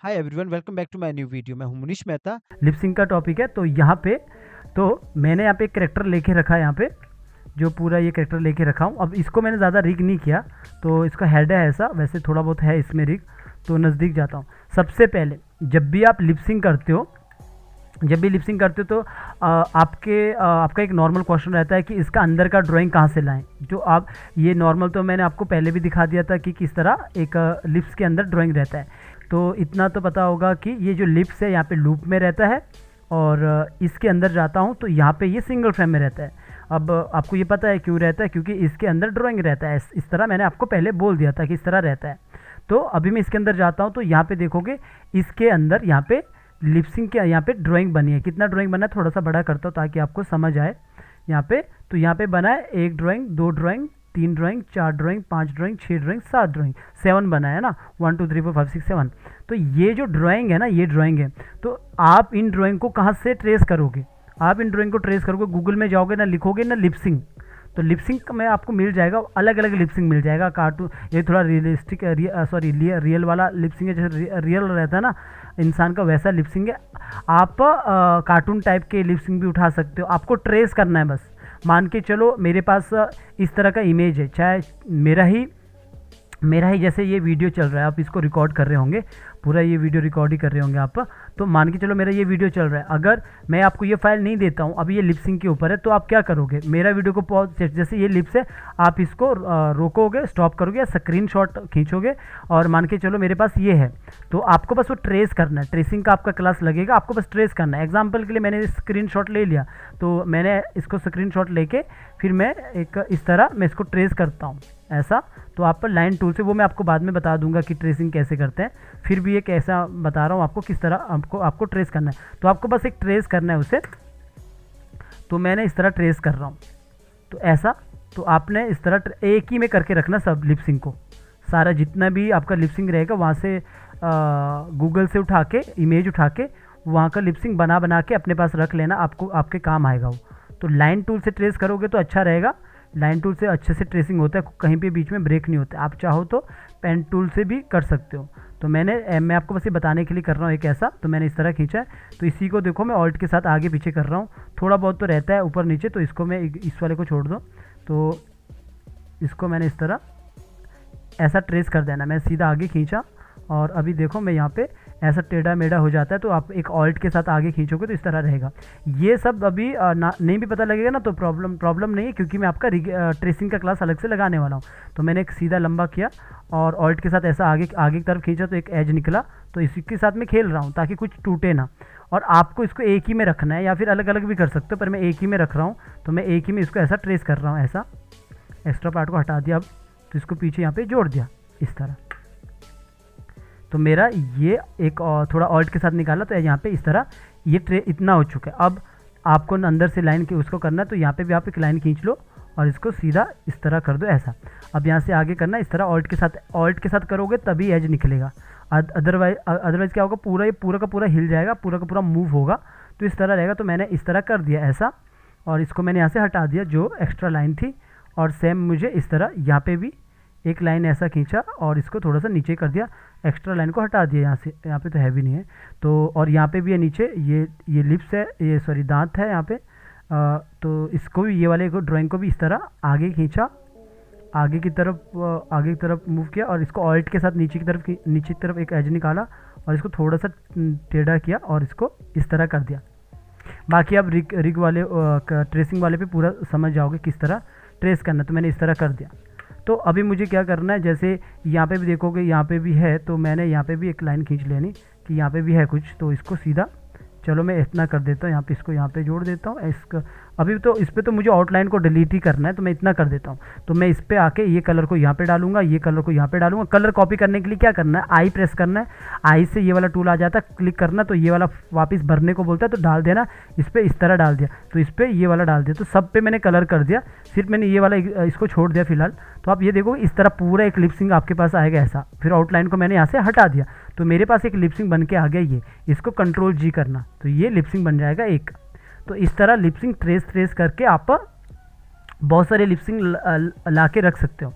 Hi everyone, welcome back to my new video. मैं हूं Munish Mehta. Lip sync का topic है। तो यहाँ पे तो मैंने यहाँ पे एक करेक्टर लेके रखा है, यहाँ पे जो पूरा ये करेक्टर लेके रखा हूँ। अब इसको मैंने ज़्यादा रिग नहीं किया, तो इसका हेड है ऐसा, वैसे थोड़ा बहुत है इसमें रिग। तो नज़दीक जाता हूँ। सबसे पहले जब भी आप लिप सिंक करते हो, तो आपका एक नॉर्मल क्वेश्चन रहता है कि इसका अंदर का ड्राइंग कहाँ से लाएं। जो आप ये नॉर्मल तो मैंने आपको पहले भी दिखा दिया था कि किस तरह एक लिप्स के अंदर ड्राइंग रहता है। तो इतना तो पता होगा कि ये जो लिप्स है यहाँ पे लूप में रहता है, और इसके अंदर जाता हूँ तो यहाँ पे ये सिंगल फ्रेम में रहता है। अब आपको ये पता है क्यों रहता है, क्योंकि इसके अंदर ड्राइंग रहता है। इस तरह मैंने आपको पहले बोल दिया था कि इस तरह रहता है। तो अभी मैं इसके अंदर जाता हूँ तो यहाँ पे देखोगे इसके अंदर यहाँ पे लिपसिंग के यहाँ पे ड्राइंग बनी है। कितना ड्राइंग बना है थोड़ा सा बड़ा करता हूँ ताकि आपको समझ आए। यहाँ पे तो यहाँ पे बना है 1 drawing, 2 drawing, 3 drawing, 4 drawing, 5 drawing, 6 drawing, 7 drawing, 7 बना है ना। 1 2 3 4 5 6 7। तो ये जो ड्राइंग है ना, ये ड्राइंग है। तो आप इन ड्राइंग को कहाँ से ट्रेस करोगे? आप इन ड्राइंग को ट्रेस करोगे, गूगल में जाओगे ना, लिखोगे ना लिपसिंग, तो लिपसिंग में आपको मिल जाएगा, अलग अलग लिपसिंग मिल जाएगा। कार्टून ये थोड़ा रियलिस्टिक रियल वाला लिपसिंग है, जैसे रियल रहता है ना इंसान का, वैसा लिपसिंग है। आप कार्टून टाइप के लिपसिंग भी उठा सकते हो। आपको ट्रेस करना है बस। मान के चलो मेरे पास इस तरह का इमेज है, चाहे मेरा ही जैसे ये वीडियो चल रहा है, आप इसको रिकॉर्ड कर रहे होंगे, पूरा ये वीडियो रिकॉर्ड ही कर रहे होंगे आप। तो मान के चलो मेरा ये वीडियो चल रहा है, अगर मैं आपको ये फाइल नहीं देता हूँ, अभी ये लिपसिंग के ऊपर है, तो आप क्या करोगे? मेरा वीडियो को पॉज, जैसे ये लिप्स है, आप इसको रोकोगे, स्टॉप करोगे या स्क्रीनशॉट खींचोगे, और मान के चलो मेरे पास ये है, तो आपको बस वो ट्रेस करना है। ट्रेसिंग का आपका क्लास लगेगा, आपको बस ट्रेस करना है। एग्जाम्पल के लिए मैंने स्क्रीनशॉट ले लिया, तो मैंने इसको स्क्रीनशॉट लेके फिर मैं एक इस तरह मैं इसको ट्रेस करता हूँ ऐसा। तो आप पर लाइन टूल से, वो मैं आपको बाद में बता दूंगा कि ट्रेसिंग कैसे करते हैं। फिर भी एक ऐसा बता रहा हूँ आपको किस तरह आपको ट्रेस करना है। तो आपको बस एक ट्रेस करना है उसे। तो मैंने इस तरह ट्रेस कर रहा हूँ, तो ऐसा। तो आपने इस तरह एक ही में करके रखना सब लिपसिंग को, सारा जितना भी आपका लिपसिंग रहेगा वहाँ से गूगल से उठा के, इमेज उठा के वहाँ का लिपसिंग बना के अपने पास रख लेना, आपको आपके काम आएगा वो। तो लाइन टूल से ट्रेस करोगे तो अच्छा रहेगा। लाइन टूल से अच्छे से ट्रेसिंग होता है, कहीं पे बीच में ब्रेक नहीं होता है। आप चाहो तो पेन टूल से भी कर सकते हो। तो मैं आपको बस ये बताने के लिए कर रहा हूँ एक ऐसा। तो मैंने इस तरह खींचा है, तो इसी को देखो मैं ऑल्ट के साथ आगे पीछे कर रहा हूँ। थोड़ा बहुत तो रहता है ऊपर नीचे, तो इसको मैं इस वाले को छोड़ दो। तो इसको मैंने इस तरह ऐसा ट्रेस कर देना। मैं सीधा आगे खींचा, और अभी देखो मैं यहाँ पे ऐसा टेढ़ा मेढ़ा हो जाता है, तो आप एक ऑल्ट के साथ आगे खींचोगे तो इस तरह रहेगा। ये सब अभी नहीं भी पता लगेगा ना, तो प्रॉब्लम नहीं है, क्योंकि मैं आपका ट्रेसिंग का क्लास अलग से लगाने वाला हूँ। तो मैंने एक सीधा लंबा किया और ऑल्ट के साथ ऐसा आगे की तरफ खींचा, तो एक एज निकला। तो इसी के साथ मैं खेल रहा हूँ ताकि कुछ टूटे ना। और आपको इसको एक ही में रखना है, या फिर अलग अलग भी कर सकते हो, पर मैं एक ही में रख रहा हूँ। तो मैं एक ही में इसको ऐसा ट्रेस कर रहा हूँ, ऐसा। एक्स्ट्रा पार्ट को हटा दिया अब, तो इसको पीछे यहाँ पे जोड़ दिया इस तरह। तो मेरा ये एक थोड़ा ऑल्ट के साथ निकाला, तो यहाँ पे इस तरह ये ट्रे इतना हो चुका है। अब आपको अंदर से लाइन के उसको करना है, तो यहाँ पे भी आप एक लाइन खींच लो और इसको सीधा इस तरह कर दो ऐसा। अब यहाँ से आगे करना इस तरह ऑल्ट के साथ करोगे तभी एज निकलेगा। अदरवाइज क्या होगा, पूरा का पूरा हिल जाएगा, पूरा का पूरा मूव होगा। तो इस तरह रहेगा। तो मैंने इस तरह कर दिया ऐसा, और इसको मैंने यहाँ से हटा दिया जो एक्स्ट्रा लाइन थी। और सेम मुझे इस तरह यहाँ पे भी एक लाइन ऐसा खींचा और इसको थोड़ा सा नीचे कर दिया, एक्स्ट्रा लाइन को हटा दिया यहाँ से। यहाँ पे तो हैवी नहीं है, तो और यहाँ पे भी है नीचे, ये लिप्स है, ये सॉरी दांत है यहाँ पे। तो इसको भी, ये वाले को ड्राइंग को भी इस तरह आगे खींचा, आगे की तरफ मूव किया, और इसको ऑल्ट के साथ नीचे की तरफ एक एज निकाला, और इसको थोड़ा सा टेढ़ा किया और इसको इस तरह कर दिया। बाकी आप रिग वाले ट्रेसिंग वाले पे पूरा समझ जाओगे किस तरह ट्रेस करना। तो मैंने इस तरह कर दिया। तो अभी मुझे क्या करना है, जैसे यहाँ पे भी देखोगे, यहाँ पे भी है, तो मैंने यहाँ पे भी एक लाइन खींच लेनी कि यहाँ पे भी है कुछ। तो इसको सीधा, चलो मैं इतना कर देता हूँ, यहाँ पे इसको यहाँ पे जोड़ देता हूँ। इसका अभी तो इस पर तो मुझे आउटलाइन को डिलीट ही करना है, तो मैं इतना कर देता हूँ। तो मैं इस पर आके ये कलर को यहाँ पे डालूंगा, ये कलर को यहाँ पे डालूंगा। कलर कॉपी करने के लिए क्या करना है, आई प्रेस करना है। आई से ये वाला टूल आ जाता है, क्लिक करना, तो ये वाला वापस भरने को बोलता है, तो डाल देना। इस पर इस तरह डाल दिया, तो इस पर ये वाला डाल दिया। तो सब पे मैंने कलर कर दिया, सिर्फ मैंने ये वाला इसको छोड़ दिया फिलहाल। तो आप ये देखो इस तरह पूरा एक लिपसिंग आपके पास आएगा ऐसा। फिर आउटलाइन को मैंने यहाँ से हटा दिया, तो मेरे पास एक लिपसिंग बन के आ गया ये। इसको कंट्रोल जी करना, तो ये लिपसिंग बन जाएगा एक। तो इस तरह लिपसिंग ट्रेस करके आप बहुत सारे लिपसिंग ला के रख सकते हो।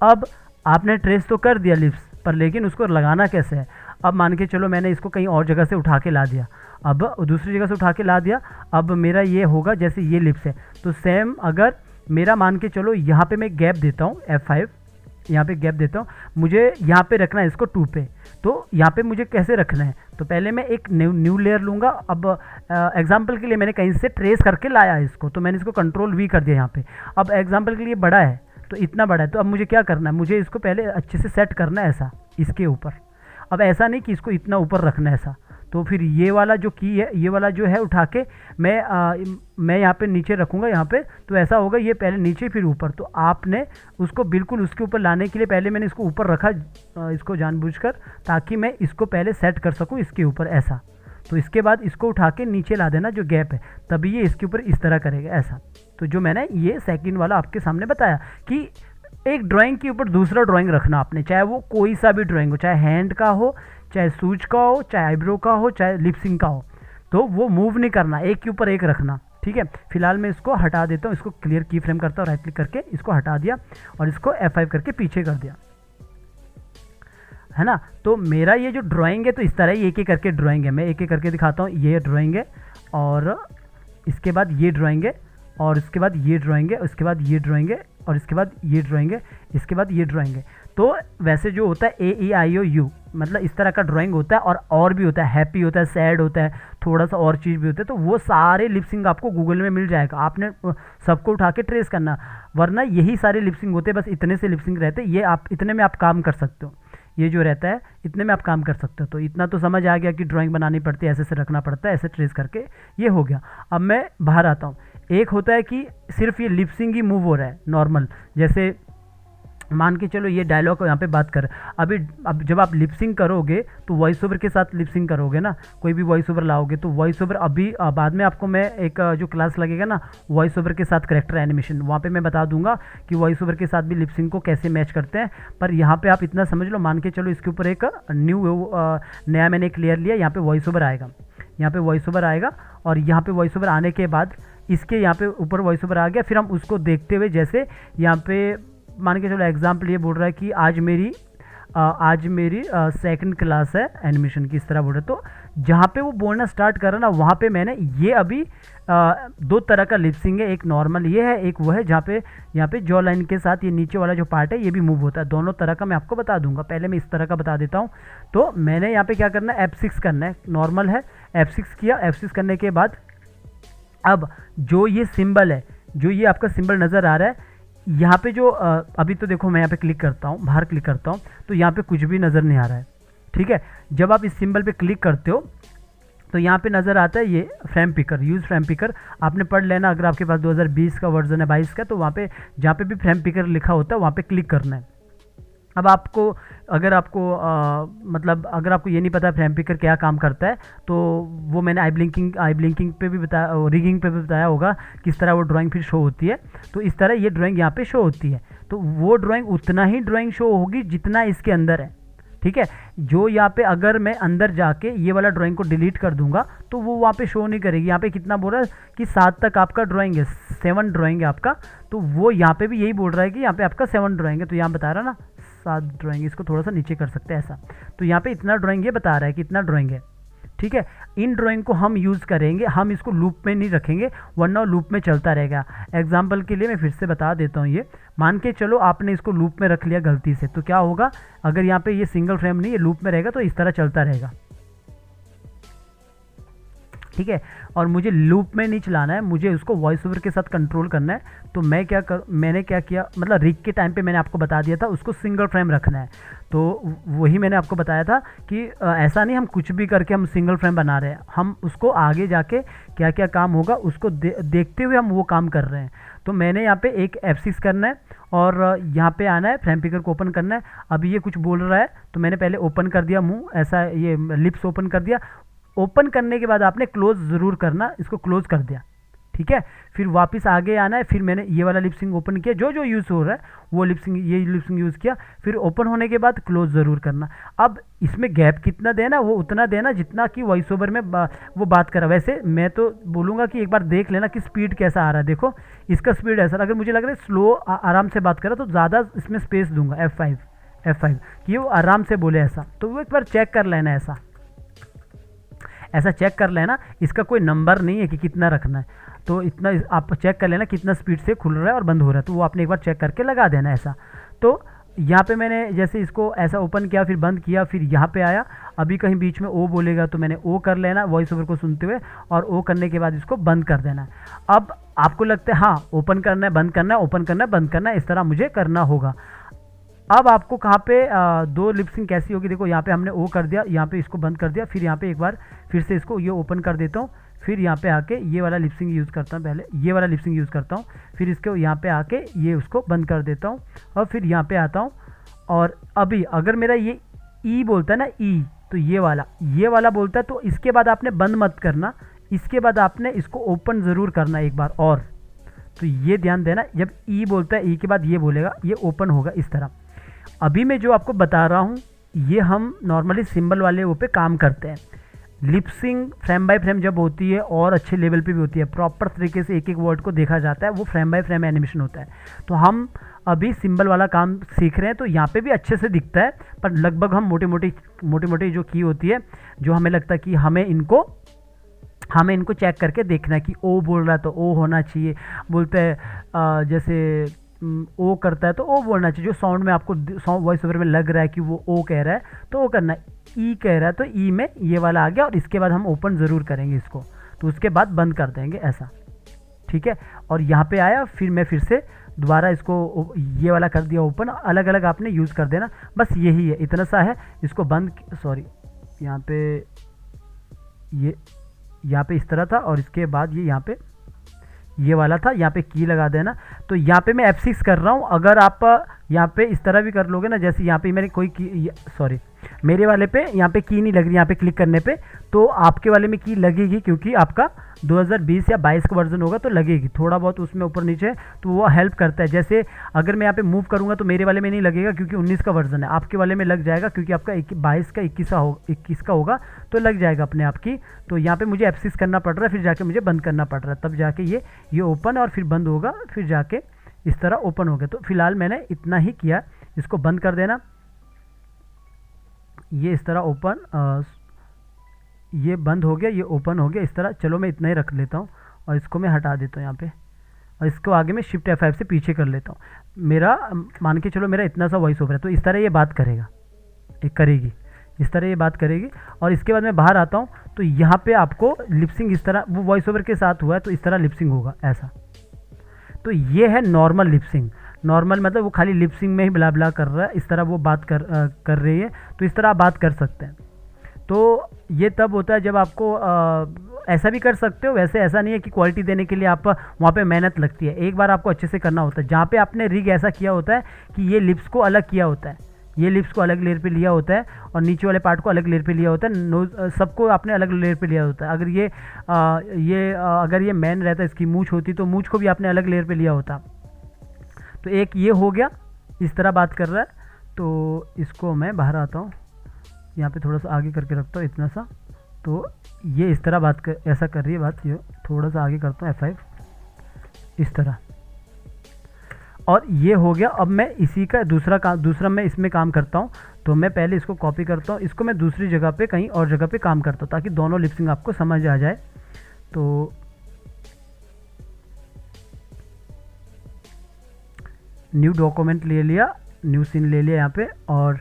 अब आपने ट्रेस तो कर दिया लिप्स पर, लेकिन उसको लगाना कैसे है? अब मान के चलो मैंने इसको कहीं और जगह से उठा के ला दिया, अब दूसरी जगह से उठा के ला दिया। अब मेरा ये होगा जैसे ये लिप्स है, तो सेम अगर मेरा मान के चलो यहाँ पे मैं गैप देता हूँ F5, यहाँ पे गैप देता हूँ, मुझे यहाँ पे रखना है इसको 2 पे। तो यहाँ पे मुझे कैसे रखना है, तो पहले मैं एक न्यू लेयर लूँगा। अब एग्जांपल के लिए मैंने कहीं से ट्रेस करके लाया इसको, तो मैंने इसको कंट्रोल V कर दिया यहाँ पे। अब एग्जांपल के लिए बड़ा है, तो इतना बड़ा है, तो अब मुझे क्या करना है, मुझे इसको पहले अच्छे से सेट करना है ऐसा इसके ऊपर। अब ऐसा नहीं कि इसको इतना ऊपर रखना है ऐसा, तो फिर ये वाला जो की है, ये वाला जो है उठा के मैं यहाँ पे नीचे रखूँगा यहाँ पे, तो ऐसा होगा ये पहले नीचे फिर ऊपर। तो आपने उसको बिल्कुल उसके ऊपर लाने के लिए पहले मैंने इसको ऊपर रखा, इसको जानबूझकर, ताकि मैं इसको पहले सेट कर सकूँ इसके ऊपर ऐसा। तो इसके बाद इसको उठा के नीचे ला देना जो गैप है, तभी ये इसके ऊपर इस तरह करेगा ऐसा। तो जो मैंने ये सेकंड वाला आपके सामने बताया कि एक ड्राइंग के ऊपर दूसरा ड्राइंग रखना आपने, चाहे वो कोई सा भी ड्राइंग हो, चाहे हैंड का हो, चाहे सूज का हो, चाहे आईब्रो का हो, चाहे लिपसिंग का हो, तो वो मूव नहीं करना, एक के ऊपर एक रखना। ठीक है, फिलहाल मैं इसको हटा देता हूँ, इसको क्लियर की फ्रेम करता हूँ, राइट क्लिक करके इसको हटा दिया और इसको F5 करके पीछे कर दिया, है ना। तो मेरा ये जो ड्राइंग है तो इस तरह ही एक एक करके ड्राइंग है, मैं एक एक करके दिखाता हूँ। ये ड्राइंग है और इसके बाद ये ड्राइंग है और इसके बाद ये ड्राइंग है, उसके बाद ये ड्राइंग है और इसके बाद ये ड्राइंग है, इसके बाद ये ड्राइंग है। तो वैसे जो होता है AEIOU मतलब इस तरह का ड्राइंग होता है, और भी होता है, हैप्पी होता है, सैड होता है, थोड़ा सा और चीज़ भी होता है। तो वो सारे लिपसिंग आपको गूगल में मिल जाएगा, आपने सबको उठा के ट्रेस करना, वरना यही सारे लिपसिंग होते हैं, बस इतने से लिपसिंग रहते हैं। ये आप इतने में आप काम कर सकते हो, ये जो रहता है इतने में आप काम कर सकते हो। तो इतना तो समझ आ गया कि ड्राइंग बनानी पड़ती है, ऐसे से रखना पड़ता है, ऐसे ट्रेस करके, ये हो गया। अब मैं बाहर आता हूँ। एक होता है कि सिर्फ ये लिपसिंग ही मूव हो रहा है नॉर्मल, जैसे मान के चलो ये डायलॉग यहाँ पे बात कर, अब जब आप लिपसिंग करोगे तो वॉइस ओवर के साथ लिपसिंग करोगे ना, कोई भी वॉइस ओवर लाओगे तो वॉइस ओवर अभी बाद में आपको मैं एक जो क्लास लगेगा ना वॉइस ओवर के साथ करेक्टर एनिमेशन, वहाँ पे मैं बता दूंगा कि वॉइस ओवर के साथ भी लिपसिंग को कैसे मैच करते हैं। पर यहाँ पे आप इतना समझ लो, मान के चलो इसके ऊपर एक नया मैंने एक लेयर लिया, यहाँ पे वॉइस ओवर आएगा, यहाँ पे वॉइस ओवर आएगा और यहाँ पे वॉइस ओवर आने के बाद इसके यहाँ पे ऊपर वॉइस ओवर आ गया। फिर हम उसको देखते हुए, जैसे यहाँ पे मान के चलो एग्जाम्पल ये बोल रहा है कि आज मेरी सेकंड क्लास है एनिमेशन की, इस तरह बोल रहा है। तो जहाँ पे वो बोलना स्टार्ट कर रहा ना, वहाँ पे मैंने ये अभी 2 तरह का लिपसिंग है, एक नॉर्मल ये है, एक वो है जहाँ पे यहाँ पे जॉ लाइन के साथ ये नीचे वाला जो पार्ट है ये भी मूव होता है। दोनों तरह का मैं आपको बता दूंगा, पहले मैं इस तरह का बता देता हूँ। तो मैंने यहाँ पे क्या करना है, F6 करना है, नॉर्मल है, F6 किया। F6 करने के बाद अब जो ये सिंबल है, जो ये आपका सिंबल नज़र आ रहा है, यहाँ पे जो अभी तो देखो मैं यहाँ पे क्लिक करता हूँ, बाहर क्लिक करता हूँ, तो यहाँ पे कुछ भी नज़र नहीं आ रहा है। ठीक है, जब आप इस सिंबल पे क्लिक करते हो तो यहाँ पे नज़र आता है ये frame picker, use frame picker. आपने पढ़ लेना, अगर आपके पास 2020 का वर्जन है, 22 का, तो वहाँ पे जहाँ पे भी फ्रेम पिकर लिखा होता है वहाँ पे क्लिक करना है। अब आपको अगर आपको ये नहीं पता फ्रेम पिकर क्या काम करता है, तो वो मैंने आई ब्लिंकिंग पे भी बताया, रिगिंग पे भी बताया होगा किस तरह वो ड्राइंग फिर शो होती है। तो इस तरह ये ड्राइंग यहाँ पे शो होती है, तो वो ड्राइंग उतना ही ड्राइंग शो होगी जितना इसके अंदर है। ठीक है, जो यहाँ पे अगर मैं अंदर जाके ये वाला ड्राइंग को डिलीट कर दूंगा तो वो वहाँ पे शो नहीं करेगी। यहाँ पे कितना बोल रहा है कि 7 तक आपका ड्राइंग है, 7 ड्राइंग है आपका, तो वो यहाँ पे भी यही बोल रहा है कि यहाँ पे आपका 7 ड्राइंग है। तो यहाँ बता रहा ना 7 ड्राइंग, इसको थोड़ा सा नीचे कर सकते हैं ऐसा। तो यहाँ पे इतना ड्राइंग ये बता रहा है कि इतना ड्राइंग है। ठीक है, इन ड्राइंग को हम यूज़ करेंगे, हम इसको लूप में नहीं रखेंगे, वरना लूप में चलता रहेगा। एग्जाम्पल के लिए मैं फिर से बता देता हूँ, ये मान के चलो आपने इसको लूप में रख लिया गलती से, तो क्या होगा, अगर यहाँ पे ये सिंगल फ्रेम नहीं, ये लूप में रहेगा तो इस तरह चलता रहेगा। ठीक है, और मुझे लूप में नहीं चलाना है, मुझे उसको वॉइस ओवर के साथ कंट्रोल करना है। तो मैंने क्या किया, मतलब रिग के टाइम पे मैंने आपको बता दिया था उसको सिंगल फ्रेम रखना है। तो वही मैंने आपको बताया था कि ऐसा नहीं हम कुछ भी करके हम सिंगल फ्रेम बना रहे हैं, हम उसको आगे जाके क्या क्या काम होगा उसको देखते हुए हम वो काम कर रहे हैं। तो मैंने यहाँ पे एक F6 करना है और यहाँ पे आना है, फ्रेम पिकर को ओपन करना है। अभी ये कुछ बोल रहा है तो मैंने पहले ओपन कर दिया मुंह, ऐसा ये लिप्स ओपन कर दिया। ओपन करने के बाद आपने क्लोज ज़रूर करना, इसको क्लोज कर दिया। ठीक है, फिर वापस आगे आना है, फिर मैंने ये वाला लिपसिंग ओपन किया, जो यूज़ हो रहा है वो ये लिपसिंग यूज़ किया, फिर ओपन होने के बाद क्लोज ज़रूर करना। अब इसमें गैप कितना देना, वो उतना देना जितना कि वॉइस ओवर में वो बात करा। वैसे मैं तो बोलूँगा कि एक बार देख लेना कि स्पीड कैसा आ रहा है। देखो इसका स्पीड ऐसा, अगर मुझे लग रहा है स्लो आराम से बात करा तो ज़्यादा इसमें स्पेस दूंगा, F5 कि वो आराम से बोले ऐसा। तो वो एक बार चेक कर लेना, ऐसा चेक कर लेना। इसका कोई नंबर नहीं है कि कितना रखना है, तो इतना आप चेक कर लेना कितना स्पीड से खुल रहा है और बंद हो रहा है, तो वो आपने एक बार चेक करके लगा देना ऐसा। तो यहाँ पे मैंने जैसे इसको ऐसा ओपन किया, फिर बंद किया, फिर यहाँ पे आया। अभी कहीं बीच में ओ बोलेगा तो मैंने ओ कर लेना वॉइस ओवर को सुनते हुए, और ओ करने के बाद इसको बंद कर देना है। अब आपको लगता है हाँ ओपन करना है, बंद करना है, ओपन करना है, बंद करना है, इस तरह मुझे करना होगा। अब आपको कहाँ पे दो लिपसिंग कैसी होगी, देखो यहाँ पे हमने ओ कर दिया, यहाँ पे इसको बंद कर दिया, फिर यहाँ पे एक बार फिर से इसको ये ओपन कर देता हूँ, फिर यहाँ पे आके ये वाला लिपसिंग यूज़ करता हूँ, पहले ये वाला लिपसिंग यूज़ करता हूँ, फिर इसको यहाँ पे आके ये उसको बंद कर देता हूँ, और फिर यहाँ पे आता हूँ। और अभी अगर मेरा ये ई बोलता है ना ई, तो ये वाला बोलता है, तो इसके बाद आपने बंद मत करना, इसके बाद आपने इसको ओपन ज़रूर करना एक बार और। तो ये ध्यान देना, जब ई बोलता है ई के बाद ये बोलेगा, ये ओपन होगा इस तरह। अभी मैं जो आपको बता रहा हूँ ये हम नॉर्मली सिंबल वाले वो पे काम करते हैं। लिपसिंग फ्रेम बाय फ्रेम जब होती है और अच्छे लेवल पे भी होती है, प्रॉपर तरीके से एक एक वर्ड को देखा जाता है, वो फ्रेम बाय फ्रेम एनिमेशन होता है। तो हम अभी सिंबल वाला काम सीख रहे हैं, तो यहाँ पे भी अच्छे से दिखता है, पर लगभग हम मोटी मोटी जो की होती है, जो हमें लगता है कि हमें इनको चेक करके देखना है कि ओ बोल रहा है तो ओ होना चाहिए, बोलते हैं जैसे ओ करता है तो ओ बोलना चाहिए, जो साउंड में आपको वॉइस ओवर में लग रहा है कि वो ओ कह रहा है तो ओ करना है, ई कह रहा है तो ई में ये वाला आ गया, और इसके बाद हम ओपन ज़रूर करेंगे इसको, तो उसके बाद बंद कर देंगे ऐसा, ठीक है। और यहाँ पे आया, फिर मैं फिर से दोबारा इसको ये वाला कर दिया ओपन, अलग अलग आपने यूज़ कर देना, बस यही है, इतना सा है। इसको बंद, सॉरी यहाँ पे यहाँ पे इस तरह था, और इसके बाद ये यहाँ पे ये वाला था, यहाँ पे की लगा देना। तो यहाँ पे मैं F6 कर रहा हूँ, अगर आप यहाँ पे इस तरह भी कर लोगे ना, जैसे यहाँ पे मेरे कोई की, सॉरी मेरे वाले पे यहाँ पे की नहीं लग रही, यहाँ पे क्लिक करने पे, तो आपके वाले में की लगेगी, क्योंकि आपका 2020 या 22 का वर्जन होगा तो लगेगी थोड़ा बहुत उसमें ऊपर नीचे, तो वो हेल्प करता है। जैसे अगर मैं यहाँ पे मूव करूँगा तो मेरे वाले में नहीं लगेगा क्योंकि 19 का वर्जन है, आपके वाले में लग जाएगा क्योंकि आपका 22 का 21 का होगा, तो लग जाएगा अपने आप की। तो यहाँ पे मुझे F6 करना पड़ रहा है, फिर जाके मुझे बंद करना पड़ रहा है, तब जाके ये ओपन और फिर बंद होगा, फिर जाके इस तरह ओपन हो गया। तो फिलहाल मैंने इतना ही किया, इसको बंद कर देना, ये इस तरह ओपन, ये बंद हो गया, ये ओपन हो गया इस तरह। चलो मैं इतना ही रख लेता हूँ और इसको मैं हटा देता हूँ यहाँ पे, और इसको आगे मैं शिफ्ट F5 से पीछे कर लेता हूँ। मेरा मान के चलो मेरा इतना सा वॉइस ओवर है, तो इस तरह ये बात करेगी, इस तरह ये बात करेगी। और इसके बाद मैं बाहर आता हूँ, तो यहाँ पे आपको लिपसिंग इस तरह, वो वॉइस ओवर के साथ हुआ है तो इस तरह लिपसिंग होगा ऐसा। तो ये है नॉर्मल लिपसिंग। नॉर्मल मतलब वो खाली लिपसिंग में ही ब्ला ब्ला कर रहा है, इस तरह वो बात कर रही है, तो इस तरह आप बात कर सकते हैं। तो ये तब होता है जब आपको ऐसा भी कर सकते हो, वैसे ऐसा नहीं है कि क्वालिटी देने के लिए आप वहाँ पे मेहनत लगती है, एक बार आपको अच्छे से करना होता है। जहाँ पे आपने रिग ऐसा किया होता है कि ये लिप्स को अलग किया होता है, ये लिप्स को अलग लेयर पे लिया होता है और नीचे वाले पार्ट को अलग लेयर पे लिया होता है, नोज सबको आपने अलग लेयर पे लिया होता है। अगर ये मैन रहता, इसकी मूंछ होती तो मूंछ को भी आपने अलग लेयर पे लिया होता। तो एक ये हो गया, इस तरह बात कर रहा है। तो इसको मैं बाहर आता हूँ, यहाँ पे थोड़ा सा आगे करके रखता हूँ इतना सा, तो ये इस तरह ऐसा कर रही है बात। ये थोड़ा सा आगे करता हूँ F5 इस तरह, और ये हो गया। अब मैं इसी का दूसरा मैं इसमें काम करता हूँ। तो मैं पहले इसको कॉपी करता हूँ, इसको मैं दूसरी जगह पे कहीं और जगह पे काम करता हूँ ताकि दोनों लिपसिंग आपको समझ आ जाए। तो न्यू डॉक्यूमेंट ले लिया, न्यू सीन ले लिया यहाँ पे, और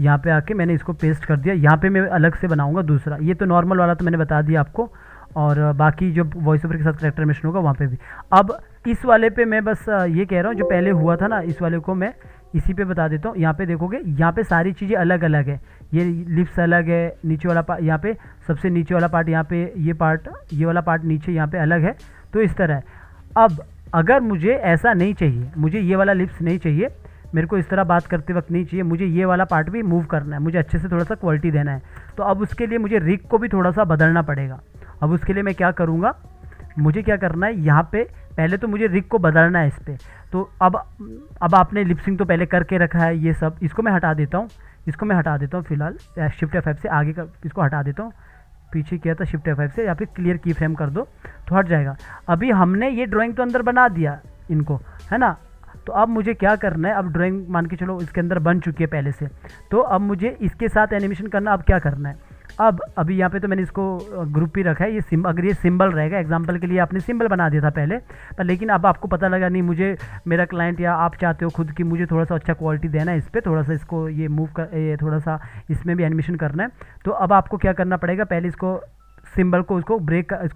यहाँ पे आके मैंने इसको पेस्ट कर दिया। यहाँ पे मैं अलग से बनाऊंगा दूसरा, ये तो नॉर्मल वाला तो मैंने बता दिया आपको, और बाकी जो वॉइस ओवर के साथ कैरेक्टर एनिमेशन होगा वहाँ पे भी। अब इस वाले पे मैं बस ये कह रहा हूँ, जो पहले हुआ था ना, इस वाले को मैं इसी पे बता देता हूँ। यहाँ पे देखोगे, यहाँ पे सारी चीज़ें अलग अलग है, ये लिप्स अलग है, नीचे वाला पार्ट यहाँ पे सबसे नीचे वाला पार्ट, यहाँ पे ये वाला पार्ट नीचे यहाँ पे अलग है, तो इस तरह है। अब अगर मुझे ऐसा नहीं चाहिए, मुझे ये वाला लिप्स नहीं चाहिए, मेरे को इस तरह बात करते वक्त नहीं चाहिए, मुझे ये वाला पार्ट भी मूव करना है, मुझे अच्छे से थोड़ा सा क्वालिटी देना है, तो अब उसके लिए मुझे रिग को भी थोड़ा सा बदलना पड़ेगा। अब उसके लिए मैं क्या करूँगा, मुझे क्या करना है, यहाँ पे पहले तो मुझे रिग को बदलना है इस पर। तो अब आपने लिपसिंग तो पहले करके रखा है ये सब, इसको मैं हटा देता हूँ, फिलहाल शिफ्ट F5 से आगे का इसको हटा देता हूँ। पीछे किया था शिफ्ट F5 से, या फिर क्लियर की फ्रेम कर दो तो हट जाएगा। अभी हमने ये ड्राइंग तो अंदर बना दिया इनको, है ना। तो अब मुझे क्या करना है, अब ड्राइंग मान के चलो इसके अंदर बन चुकी है पहले से, तो अब मुझे इसके साथ एनिमेशन करना। अब क्या करना है, अब अभी यहाँ पे तो मैंने इसको ग्रुप ही रखा है, ये अगर ये सिंबल रहेगा, एग्जांपल के लिए आपने सिंबल बना दिया था पहले, पर लेकिन अब आपको पता लगा नहीं मुझे, मेरा क्लाइंट या आप चाहते हो खुद की मुझे थोड़ा सा अच्छा क्वालिटी देना है, इस पर थोड़ा सा इसको ये मूव कर, ये थोड़ा सा इसमें भी एनिमेशन करना है। तो अब आपको क्या करना पड़ेगा, पहले इसको सिंबल को इसको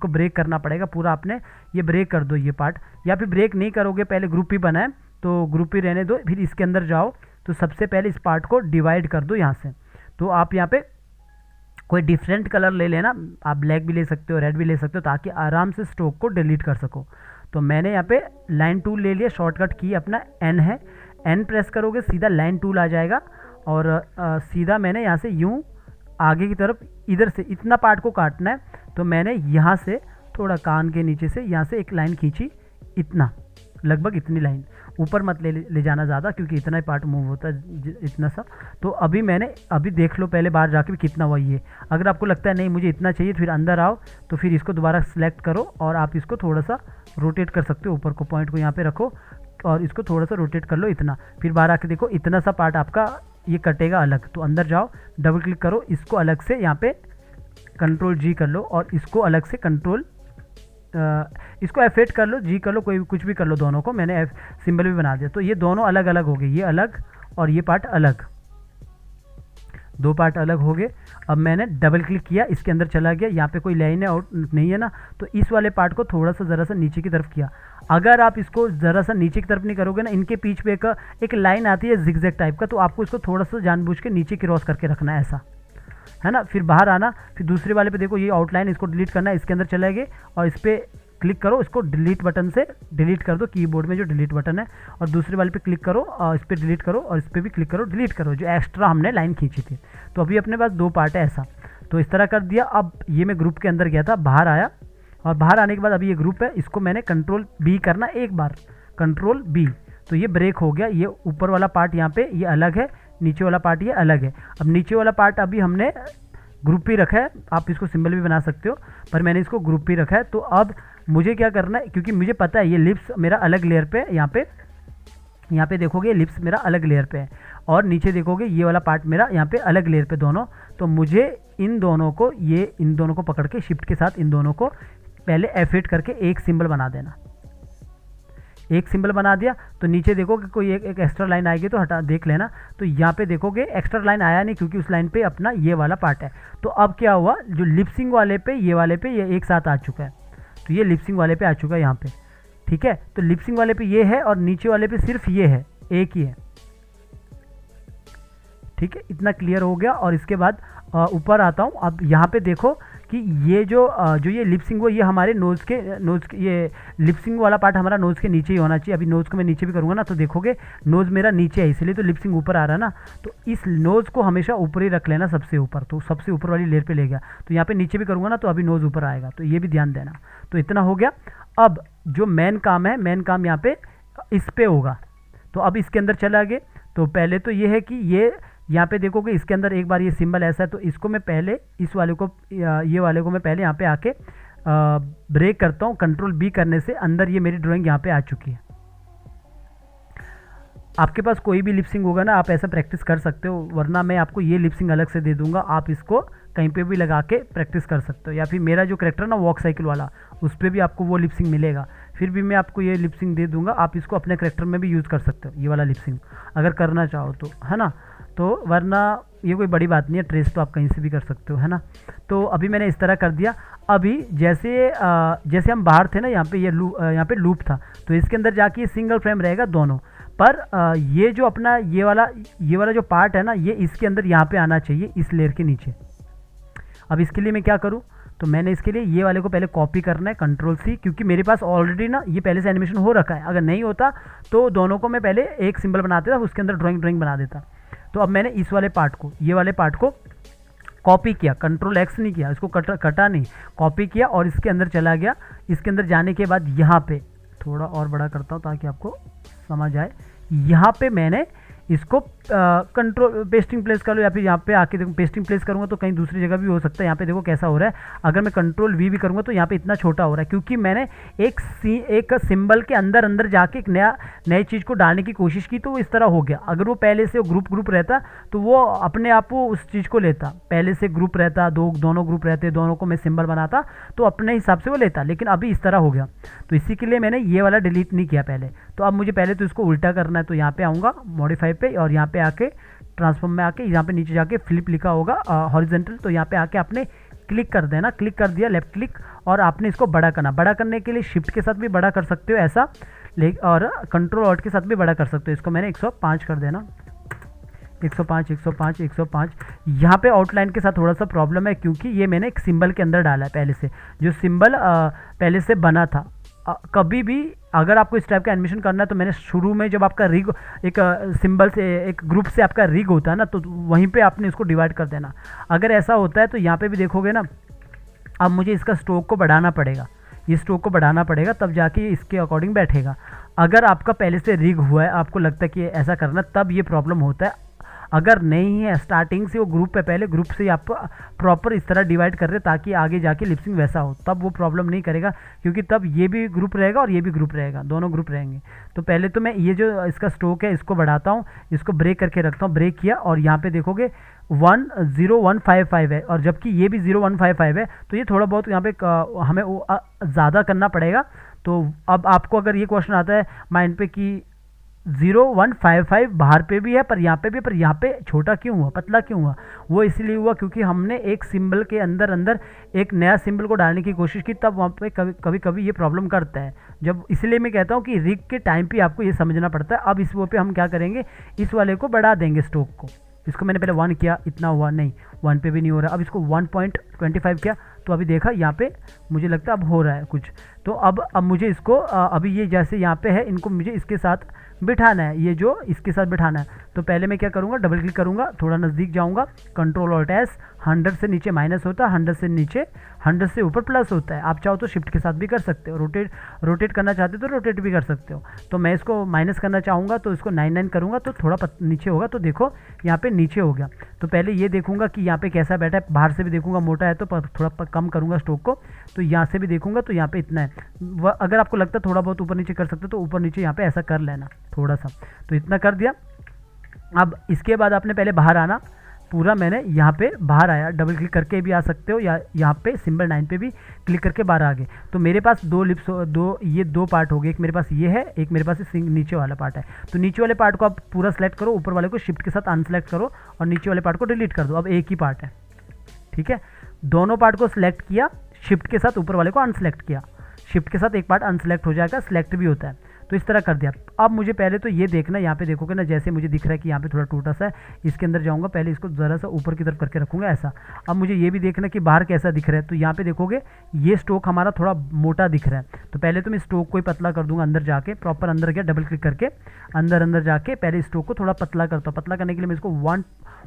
ब्रेक करना पड़ेगा पूरा। आपने ये ब्रेक कर दो ये पार्ट, या फिर ब्रेक नहीं करोगे, पहले ग्रुप ही बनाए तो ग्रुप ही रहने दो, फिर इसके अंदर जाओ तो सबसे पहले इस पार्ट को डिवाइड कर दो यहाँ से। तो आप यहाँ पे कोई डिफरेंट कलर ले लेना, आप ब्लैक भी ले सकते हो, रेड भी ले सकते हो, ताकि आराम से स्ट्रोक को डिलीट कर सको। तो मैंने यहाँ पे लाइन टूल ले लिया, शॉर्टकट की अपना एन है, एन प्रेस करोगे सीधा लाइन टूल आ जाएगा, और सीधा मैंने यहाँ से यूँ आगे की तरफ इधर से इतना पार्ट को काटना है। तो मैंने यहाँ से थोड़ा कान के नीचे से यहाँ से एक लाइन खींची, इतना लगभग इतनी लाइन, ऊपर मत ले जाना ज़्यादा, क्योंकि इतना ही पार्ट मूव होता है इतना सा। तो अभी मैंने अभी देख लो पहले बाहर जाके भी कितना हुआ ये। अगर आपको लगता है नहीं मुझे इतना चाहिए, फिर अंदर आओ, तो फिर इसको दोबारा सेलेक्ट करो और आप इसको थोड़ा सा रोटेट कर सकते हो, ऊपर को पॉइंट को यहाँ पे रखो और इसको थोड़ा सा रोटेट कर लो इतना। फिर बाहर आके देखो इतना सा पार्ट आपका ये कटेगा अलग। तो अंदर जाओ, डबल क्लिक करो, इसको अलग से यहाँ पे कंट्रोल जी कर लो, और इसको अलग से कंट्रोल इसको F8 कर लो, जी कर लो, कोई कुछ भी कर लो, दोनों को मैंने सिंबल भी बना दिया। तो ये दोनों अलग अलग हो गए, ये अलग और ये पार्ट अलग, दो पार्ट अलग हो गए। अब मैंने डबल क्लिक किया, इसके अंदर चला गया, यहाँ पे कोई लाइन है और नहीं है ना, तो इस वाले पार्ट को थोड़ा सा ज़रा सा नीचे की तरफ किया। अगर आप इसको ज़रा सा नीचे की तरफ नहीं करोगे ना, इनके बीच पे एक लाइन आती है जिगजैग टाइप का, तो आपको इसको थोड़ा सा जानबूझ के नीचे क्रॉस करके रखना है, ऐसा है ना। फिर बाहर आना, फिर दूसरे वाले पे देखो ये आउटलाइन, इसको डिलीट करना है, इसके अंदर चले गए और इस पर क्लिक करो, इसको डिलीट बटन से डिलीट कर दो, कीबोर्ड में जो डिलीट बटन है, और दूसरे वाले पे क्लिक करो और इस पर डिलीट करो, और इस पर भी क्लिक करो, डिलीट करो जो एक्स्ट्रा हमने लाइन खींची थी। तो अभी अपने पास दो पार्ट है ऐसा, तो इस तरह कर दिया। अब ये मैं ग्रुप के अंदर गया था, बाहर आया, और बाहर आने के बाद अभी ये ग्रुप है, इसको मैंने कंट्रोल बी करना एक बार, कंट्रोल बी, तो ये ब्रेक हो गया। ये ऊपर वाला पार्ट यहाँ पे ये अलग है, नीचे वाला पार्ट ये अलग है। अब नीचे वाला पार्ट अभी हमने ग्रुप ही रखा है, आप इसको सिंबल भी बना सकते हो, पर मैंने इसको ग्रुप ही रखा है। तो अब मुझे क्या करना है, क्योंकि मुझे पता है ये लिप्स मेरा अलग लेयर पे है, यहाँ पे देखोगे लिप्स मेरा अलग लेयर पे है, और नीचे देखोगे ये वाला पार्ट मेरा यहाँ पे अलग लेयर पे दोनों। तो मुझे इन दोनों को पकड़ के शिफ्ट के साथ इन दोनों को पहले F8 करके एक सिंबल बना देना। एक सिंबल बना दिया तो नीचे देखोगे कोई एक एक्स्ट्रा लाइन आएगी, तो हटा देख लेना। तो यहाँ पे देखोगे एक्स्ट्रा लाइन आया नहीं, क्योंकि उस लाइन पे अपना ये वाला पार्ट है। तो अब क्या हुआ, जो लिपसिंग वाले पे ये एक साथ आ चुका है, तो ये लिपसिंग वाले पे आ चुका है यहाँ पे, ठीक है। तो लिपसिंग वाले पे ये है और नीचे वाले पे सिर्फ ये है, एक ही है, ठीक है। इतना क्लियर हो गया। और इसके बाद ऊपर आता हूँ। अब यहाँ पे देखो कि ये जो ये लिपसिंग वो ये हमारे नोज़ के ये लिपसिंग वाला पार्ट हमारा नोज़ के नीचे ही होना चाहिए। अभी नोज़ को मैं नीचे भी करूँगा ना, तो देखोगे नोज़ मेरा नीचे है, इसलिए तो लिपसिंग ऊपर आ रहा है ना। तो इस नोज़ को हमेशा ऊपर ही रख लेना, सबसे ऊपर, तो सबसे ऊपर वाली लेयर पे ले गया। तो यहाँ पे नीचे भी करूँगा ना, तो अभी नोज़ ऊपर आएगा, तो ये भी ध्यान देना। तो इतना हो गया। अब जो मेन काम है, मेन काम यहाँ पे इस पे होगा। तो अब इसके अंदर चला गए। तो पहले तो ये है कि ये यहाँ पे देखोगे इसके अंदर एक बार ये सिंबल ऐसा है, तो इसको मैं पहले इस वाले को ये वाले को मैं पहले यहाँ पे आके ब्रेक करता हूँ। कंट्रोल बी करने से अंदर ये मेरी ड्राइंग यहाँ पे आ चुकी है। आपके पास कोई भी लिपसिंग होगा ना, आप ऐसा प्रैक्टिस कर सकते हो, वरना मैं आपको ये लिपसिंग अलग से दे दूंगा, आप इसको कहीं पे भी लगा के प्रैक्टिस कर सकते हो। या फिर मेरा जो करेक्टर ना वॉक साइकिल वाला, उस पर भी आपको वो लिपसिंग मिलेगा, फिर भी मैं आपको ये लिपसिंग दे दूंगा। आप इसको अपने करेक्टर में भी यूज़ कर सकते हो, ये वाला लिपसिंग अगर करना चाहो तो, है ना। तो वरना ये कोई बड़ी बात नहीं है, ट्रेस तो आप कहीं से भी कर सकते हो, है ना। तो अभी मैंने इस तरह कर दिया। अभी जैसे हम बाहर थे ना, यहाँ पे लूप था, तो इसके अंदर जाके ये सिंगल फ्रेम रहेगा दोनों, पर ये जो अपना ये वाला जो पार्ट है ना, ये इसके अंदर यहाँ पे आना चाहिए, इस लेयर के नीचे। अब इसके लिए मैं क्या करूँ, तो मैंने इसके लिए ये वाले को पहले कॉपी करना है, कंट्रोल सी, क्योंकि मेरे पास ऑलरेडी ना ये पहले से एनिमेशन हो रखा है। अगर नहीं होता तो दोनों को मैं पहले एक सिंबल बना देता, उसके अंदर ड्राइंग बना देता। तो अब मैंने इस वाले पार्ट को, ये वाले पार्ट को कॉपी किया, कंट्रोल एक्स नहीं किया, इसको कटा नहीं, कॉपी किया और इसके अंदर चला गया। इसके अंदर जाने के बाद यहाँ पे थोड़ा और बड़ा करता हूँ ताकि आपको समझ आए। यहाँ पे मैंने इसको कंट्रोल पेस्टिंग प्लेस कर लो, या फिर यहाँ पे आके देखो पेस्टिंग प्लेस करूँगा तो कहीं दूसरी जगह भी हो सकता है। यहाँ पे देखो कैसा हो रहा है, अगर मैं कंट्रोल वी भी करूँगा तो यहाँ पे इतना छोटा हो रहा है, क्योंकि मैंने एक सिंबल के अंदर अंदर जाके एक नई चीज़ को डालने की कोशिश की, तो वो इस तरह हो गया। अगर वो पहले से ग्रुप रहता तो वो अपने आप वो उस चीज़ को लेता, पहले से ग्रुप रहता, दोनों ग्रुप रहते, दोनों को मैं सिंबल बनाता तो अपने हिसाब से वो लेता, लेकिन अभी इस तरह हो गया। तो इसी के लिए मैंने ये वाला डिलीट नहीं किया पहले। तो अब मुझे पहले तो इसको उल्टा करना है, तो यहाँ पे आऊँगा मॉडिफाई पे, और यहाँ पे आके ट्रांसफॉर्म में आके यहाँ पे नीचे जाके फ्लिप लिखा होगा हॉरिजेंटल, तो यहाँ पे आके आपने क्लिक कर देना, क्लिक कर दिया लेफ्ट क्लिक, और आपने इसको बड़ा करना। बड़ा करने के लिए शिफ्ट के साथ भी बड़ा कर सकते हो ऐसा, और कंट्रोल ऑल्ट के साथ भी बड़ा कर सकते हो। इसको मैंने 105 कर देना, 105 105 105। यहाँ पे आउटलाइन के साथ थोड़ा सा प्रॉब्लम है, क्योंकि ये मैंने एक सिंबल के अंदर डाला है पहले से, जो सिंबल पहले से बना था। कभी भी अगर आपको इस टाइप का एनिमेशन करना है तो मैंने शुरू में जब आपका रिग एक सिंबल से एक ग्रुप से आपका रिग होता है ना, तो वहीं पे आपने इसको डिवाइड कर देना। अगर ऐसा होता है तो यहाँ पे भी देखोगे ना, अब मुझे इसका स्ट्रोक को बढ़ाना पड़ेगा, ये स्ट्रोक को बढ़ाना पड़ेगा, तब जाके ये इसके अकॉर्डिंग बैठेगा। अगर आपका पहले से रिग हुआ है, आपको लगता है कि ऐसा करना, तब ये प्रॉब्लम होता है। अगर नहीं है, स्टार्टिंग से वो ग्रुप है, पहले ग्रुप से आप प्रॉपर इस तरह डिवाइड कर रहे ताकि आगे जाके लिपसिंग वैसा हो, तब वो प्रॉब्लम नहीं करेगा, क्योंकि तब ये भी ग्रुप रहेगा और ये भी ग्रुप रहेगा, दोनों ग्रुप रहेंगे। तो पहले तो मैं ये जो इसका स्ट्रोक है इसको बढ़ाता हूँ, इसको ब्रेक करके रखता हूँ, ब्रेक किया, और यहाँ पे देखोगे 10155 है, और जबकि ये भी 0155 है, तो ये थोड़ा बहुत यहाँ पे हमें ज़्यादा करना पड़ेगा। तो अब आपको अगर ये क्वेश्चन आता है माइंड पे कि 0155 बाहर पे भी है पर यहाँ पे छोटा क्यों हुआ, पतला क्यों हुआ, वो इसलिए हुआ क्योंकि हमने एक सिंबल के अंदर अंदर एक नया सिंबल को डालने की कोशिश की, तब वहाँ पे कभी कभी ये प्रॉब्लम करता है। जब इसलिए मैं कहता हूँ कि रिग के टाइम पे आपको ये समझना पड़ता है। अब इस वो पे हम क्या करेंगे, इस वाले को बढ़ा देंगे स्ट्रोक को। इसको मैंने पहले 1 किया, इतना हुआ नहीं, 1 पे भी नहीं हो रहा। अब इसको 1.25 किया, तो अभी देखा यहाँ पे मुझे लगता है अब हो रहा है कुछ। तो अब मुझे इसको अभी ये जैसे यहाँ पे है, इनको मुझे इसके साथ बिठाना है, ये जो इसके साथ बिठाना है। तो पहले मैं क्या करूँगा, डबल क्लिक करूँगा, थोड़ा नज़दीक जाऊँगा, कंट्रोल ऑल्ट एस, 100 से नीचे माइनस होता है, 100 से नीचे 100 से ऊपर प्लस होता है। आप चाहो तो शिफ्ट के साथ भी कर सकते हो, रोटेट करना चाहते हो तो रोटेट भी कर सकते हो। तो मैं इसको माइनस करना चाहूँगा तो इसको 99 करूँगा तो थोड़ा नीचे होगा, तो देखो यहाँ पे नीचे हो गया। तो पहले ये देखूँगा कि यहाँ पे कैसा बैठा है, बाहर से भी देखूँगा, मोटा है तो थोड़ा कम करूँगा स्ट्रोक को, तो यहाँ से भी देखूँगा तो यहाँ पे इतना है। अगर आपको लगता है थोड़ा बहुत ऊपर नीचे कर सकते हो तो ऊपर नीचे यहाँ पे ऐसा कर लेना थोड़ा सा। तो इतना कर दिया। अब इसके बाद आपने पहले बाहर आना, पूरा मैंने यहाँ पे बाहर आया, डबल क्लिक करके भी आ सकते हो, या यहाँ पे सिंबल 9 पे भी क्लिक करके बाहर आ गए। तो मेरे पास ये दो पार्ट हो गए, एक मेरे पास ये है, एक मेरे पास नीचे वाला पार्ट है। तो नीचे वाले पार्ट को आप पूरा सेलेक्ट करो, ऊपर वाले को शिफ्ट के साथ अनसेलेक्ट करो और नीचे वाले पार्ट को डिलीट कर दो। अब एक ही पार्ट है, ठीक है। दोनों पार्ट को सिलेक्ट किया, शिफ्ट के साथ ऊपर वाले को अनसेलेक्ट किया, शिफ्ट के साथ एक पार्ट अनसेलेक्ट हो जाएगा, सिलेक्ट भी होता है। तो इस तरह कर दिया। अब मुझे पहले तो ये देखना, यहाँ पे देखोगे ना, जैसे मुझे दिख रहा है कि यहाँ पे थोड़ा टूटा सा है, इसके अंदर जाऊँगा, पहले इसको ज़रा सा ऊपर की तरफ करके रखूँगा ऐसा। अब मुझे ये भी देखना कि बाहर कैसा दिख रहा है, तो यहाँ पे देखोगे ये स्ट्रोक हमारा थोड़ा मोटा दिख रहा है। तो पहले तो मैं स्ट्रोक को ही पतला कर दूँगा, अंदर जाके प्रॉपर अंदर गया, डबल क्लिक करके अंदर जाके पहले स्ट्रोक को थोड़ा पतला करता हूँ। पतला करने के लिए मैं इसको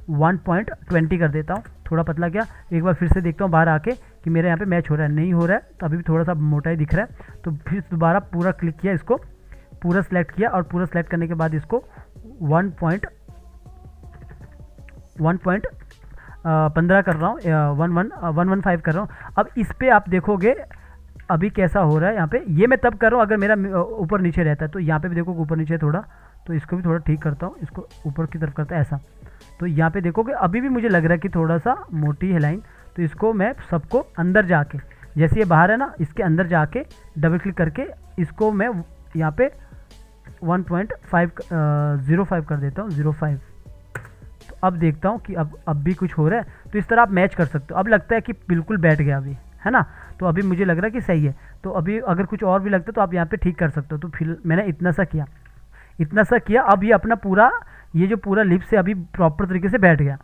1.20 कर देता हूँ, थोड़ा पतला किया। एक बार फिर से देखता हूँ बाहर आके कि मेरे यहाँ पे मैच हो रहा है, नहीं हो रहा है, तो अभी भी थोड़ा सा मोटा ही दिख रहा है। तो फिर दोबारा पूरा क्लिक किया, इसको पूरा सेलेक्ट किया, और पूरा सेलेक्ट करने के बाद इसको 1.15 कर रहा हूँ, 115 कर रहा हूँ। अब इस पर आप देखोगे अभी कैसा हो रहा है। यहाँ पे ये मैं तब कर रहा हूँ अगर मेरा ऊपर नीचे रहता है, तो यहाँ पे भी देखो ऊपर नीचे थोड़ा, तो इसको भी थोड़ा ठीक करता हूँ, इसको ऊपर की तरफ करता है ऐसा। तो यहाँ पे देखोगे अभी भी मुझे लग रहा है कि थोड़ा सा मोटी है लाइन, तो इसको मैं सबको अंदर जाके, जैसे ये बाहर है ना, इसके अंदर जाके डबल क्लिक करके इसको मैं यहाँ पे 1.05 कर देता हूँ, 05। तो अब देखता हूँ कि अब भी कुछ हो रहा है। तो इस तरह आप मैच कर सकते हो। अब लगता है कि बिल्कुल बैठ गया अभी, है ना, तो अभी मुझे लग रहा है कि सही है। तो अभी अगर कुछ और भी लगता है तो आप यहाँ पे ठीक कर सकते हो। तो फिर मैंने इतना सा किया, अब ये अपना पूरा ये जो पूरा लिप से अभी प्रॉपर तरीके से बैठ गया,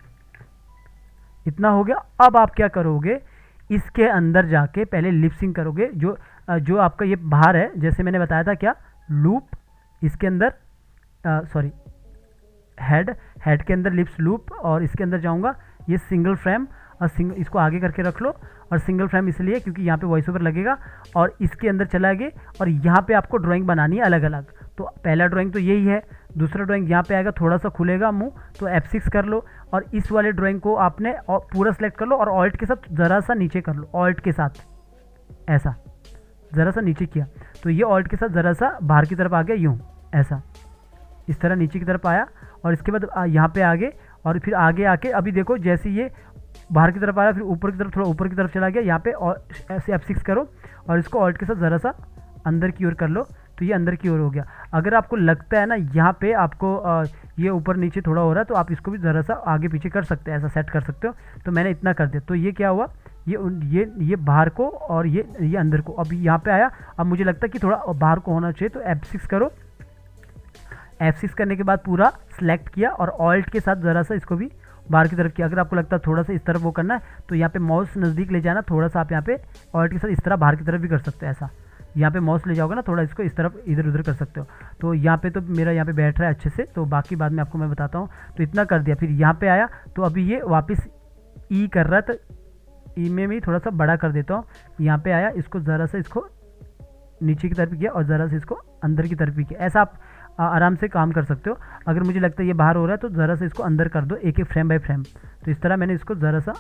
इतना हो गया। अब आप क्या करोगे, इसके अंदर जाके पहले लिपसिंग करोगे। जो आपका ये बाहर है, जैसे मैंने बताया था क्या, लूप इसके अंदर, हेड के अंदर लिप्स लूप, और इसके अंदर जाऊंगा ये सिंगल फ्रेम, और इसको आगे करके रख लो, और सिंगल फ्रेम इसलिए क्योंकि यहाँ पे वॉइस ओवर लगेगा और इसके अंदर चला गए, और यहाँ पे आपको ड्राइंग बनानी है अलग अलग। तो पहला ड्राइंग तो यही है, दूसरा ड्राइंग यहाँ पे आएगा, थोड़ा सा खुलेगा मुंह, तो F6 कर लो, और इस वाले ड्राइंग को आपने पूरा सेलेक्ट कर लो और ऑल्ट के साथ ज़रा सा नीचे कर लो, ऑल्ट के साथ ऐसा ज़रा सा नीचे किया, तो ये ऑल्ट के साथ ज़रा सा बाहर की तरफ आ गया, यूँ ऐसा इस तरह नीचे की तरफ आया, और इसके बाद यहाँ पे आगे, और फिर आगे आके अभी देखो जैसे ये बाहर की तरफ आया, फिर ऊपर की तरफ, थोड़ा ऊपर की तरफ चला गया, यहाँ पे और ऐसे F6 करो और इसको ऑल्ट के साथ ज़रा सा अंदर की ओर कर लो, तो ये अंदर की ओर हो गया। अगर आपको लगता है ना यहाँ पे आपको ये ऊपर नीचे थोड़ा हो रहा है, तो आप इसको भी ज़रा सा आगे पीछे कर सकते हैं, ऐसा सेट कर सकते हो। तो मैंने इतना कर दिया, तो ये क्या हुआ, ये बाहर को और ये अंदर को। अब यहाँ पे आया, अब मुझे लगता है कि थोड़ा बाहर को होना चाहिए, तो F6 करो। F6 करने के बाद पूरा सेलेक्ट किया और ऑल्ट के साथ ज़रा सा इसको भी बाहर की तरफ किया। अगर आपको लगता है थोड़ा सा इस तरफ वो करना है, तो यहाँ पे माउस नज़दीक ले जाना, थोड़ा सा आप यहाँ पे ऑल्ट के साथ इस तरह बाहर की तरफ भी कर सकते हो, ऐसा यहाँ पे माउस ले जाओगे ना, थोड़ा इसको इस तरफ इधर उधर कर सकते हो। तो यहाँ पे तो मेरा यहाँ पे बैठ रहा है अच्छे से, तो बाकी बाद में आपको मैं बताता हूँ। तो इतना कर दिया, फिर यहाँ पे आया, तो अभी ये वापस ई कर रहा है, तो ई में भी थोड़ा सा बड़ा कर देता हूँ। यहाँ पे आया, इसको ज़रा सा इसको नीचे की तरफ किया और ज़रा सा इसको अंदर की तरफ भी किया। ऐसा आप आराम से काम कर सकते हो। अगर मुझे लगता है ये बाहर हो रहा है, तो ज़रा सा इसको अंदर कर दो, एक एक फ्रेम बाय फ्रेम। तो इस तरह मैंने इसको ज़रा सा